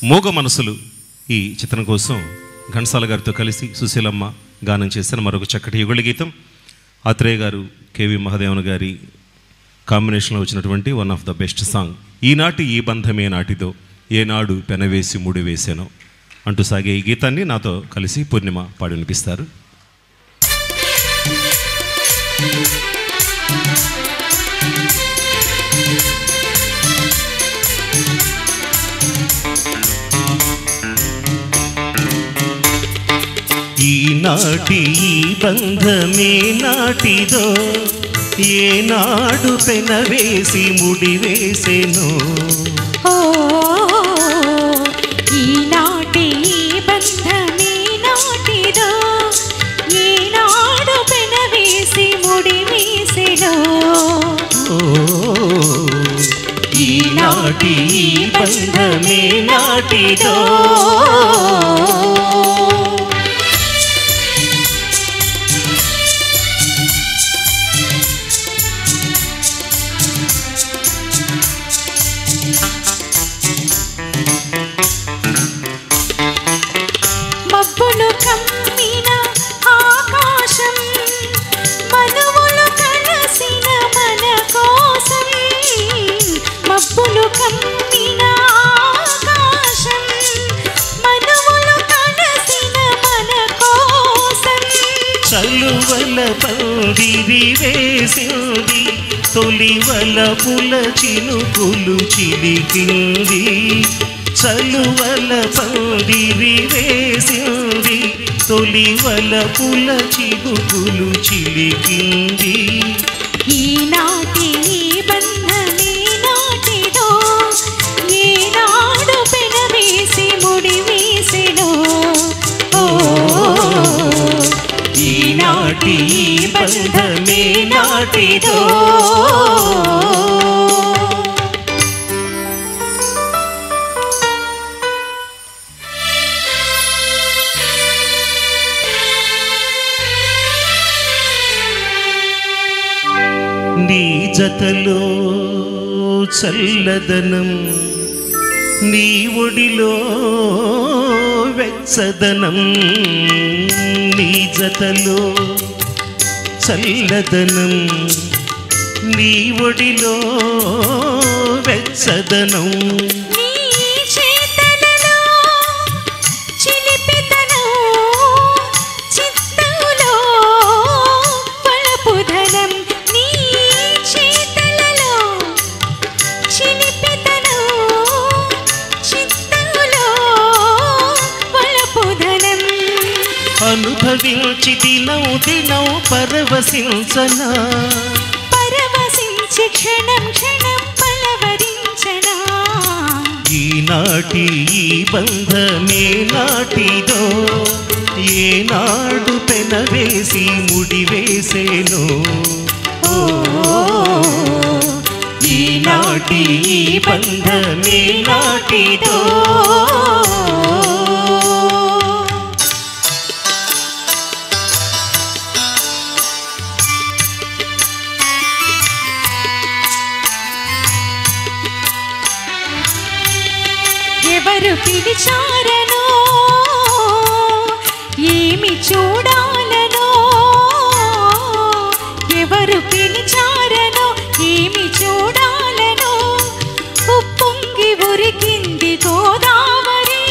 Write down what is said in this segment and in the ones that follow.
మోగ మనసులు ఈ చిత్రం కోసం ఘంటసాల గారితో కలిసి సుశీలమ్మ గానం చేసిన మరొక చక్కటి యుగళ గీతం. ఆత్రేయ గారు, కేవి మహాదేవన్ గారి కాంబినేషన్లో వచ్చినటువంటి one of the best song. ఈనాటి ఈ బంధమే నాటిదో, ఏనాడు పెనవేసి ముడి వేసానో అంటూ సాగే ఈ గీతాన్ని నాతో కలిసి పూర్ణిమ పాడి వినిపిస్తారు. ఈనాటి ఈ బంధమే నాటిదో, ఏనాడు పెనవేసి ముడి వేసెనో. ఈనాటి ఈ బంధమే నాటిదో, ఏనాడు పెనవేసి ముడి వేసెనో. ఈనాటి ఈ బంధమే నాటిదో. మబ్బులు కమ్మిన ఆకాశం, మనువులు కలసిన మన కోసం. మబ్బులు కమ్మిన ఆకాశం, మనువులు కలసిన మన కోసం. చలువల పందిరి వేసింది, తొలివల పుల చినుకులు చిలికింది. చలువల పందిరి వేసింది, తొలివల పుల చినుకులు చిలికింది. ఈనాటి ఈ బంధమే నాటిదో, ఏనాడు పెనవేసి ముడి వేసెనో. ఈనాటి ఈ బంధమే నాటిదో. నీ జతలో చల్లదనం, నీ ఒడిలో వెచ్చదనం. నీ జతలో చల్లదనం, నీ ఒడిలో వెచ్చదనం. నీ చేతలలో చిలిపితనం, చిత్తములో పలపుదనం. నీ చేతలలో చిలిపితనం, చిత్తములో పలపుదనం. అనుభవించి దినం దినం పరవశించనా, పరవశించి క్షణం క్షణం పలవరించనా. ఈనాటి ఈ బంధమే నాటిదో, ఏనాడు పెనవేసి ముడి వేసెనో. ఈనాటి ఈ బంధమే నాటిదో. ఎవరు పిలిచారనో, ఏమి చూడాలనో. ఎవరు పిలిచారనో, ఏమి చూడాలనో. ఉప్పొంగి ఉరికింది గోదావరి,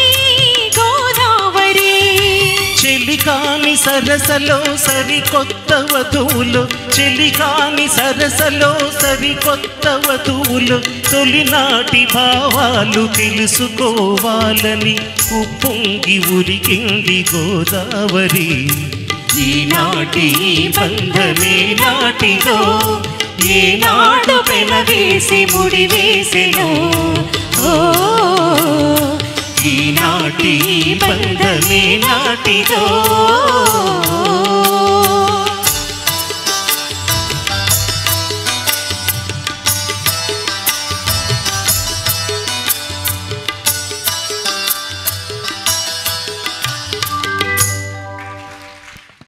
గోదావరి. చెలికాని సరసలో సరికొత్త వధువులు, చెలికాని సరసలో సరికొత్త వధువులు. తొలినాటి భావాలు తెలుసుకోవాలని ఉప్పొంగి ఉరికింది గోదావరి. ఈనాటి ఈ బంధమే నాటిదో, ఏనాడు పెనవేసి ముడి వేసెనో. ఈనాటి ఈ బంధమే నాటిదో.